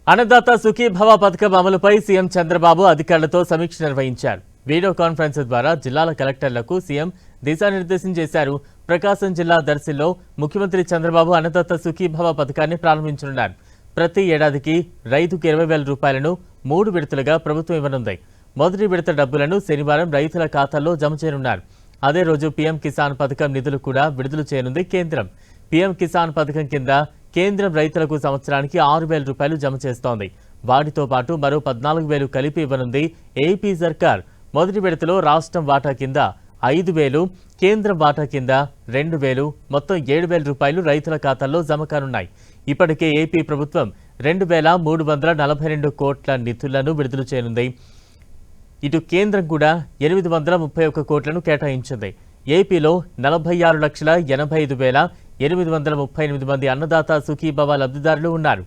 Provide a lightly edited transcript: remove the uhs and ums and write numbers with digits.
అన్నదాత సుఖీభవ పథకం అమలుపై సీఎం చంద్రబాబు అధికారులతో సమీక్ష నిర్వహించారు. వీడియో కాన్ఫరెన్స్ ద్వారా జిల్లాల కలెక్టర్లకు సీఎం దిశానిర్దేశం చేశారు. ప్రకాశం జిల్లా దర్శిలో ముఖ్యమంత్రి చంద్రబాబు అన్నదాత సుఖీభవ పథకాన్ని ప్రారంభించనున్నారు. ప్రతి ఏడాదికి రైతుకు 20,000 రూపాయలను 3 విడతలుగా ప్రభుత్వం ఇవ్వనుంది. మొదటి విడత డబ్బులను శనివారం రైతుల ఖాతాల్లో జమ చేయనున్నారు. అదే రోజు పీఎం కిసాన్ పథకం నిధులు కూడా విడుదల చేయనుంది కేంద్రం. పీఎం కిసాన్ పథకం కింద కేంద్రం రైతులకు సంవత్సరానికి 6,000 రూపాయలు జమ చేస్తోంది. వాటితో పాటు మరో 14,000 కలిపి ఇవ్వనుంది ఏపీ సర్కార్. మొదటి విడతలో రాష్ట్రం వాటా కింద 5,000, కేంద్రం వాటా కింద 2,000, మొత్తం 7,000 రూపాయలు రైతుల ఖాతాల్లో జమ కానున్నాయి. ఇప్పటికే ఏపీ ప్రభుత్వం 2,342 కోట్ల నిధులను విడుదల చేయనుంది. ఇటు కేంద్రం కూడా 831 కోట్లను కేటాయించింది. ఏపీలో 46,85,838 మంది అన్నదాత సుఖీభవ లబ్ధిదారులు ఉన్నారు.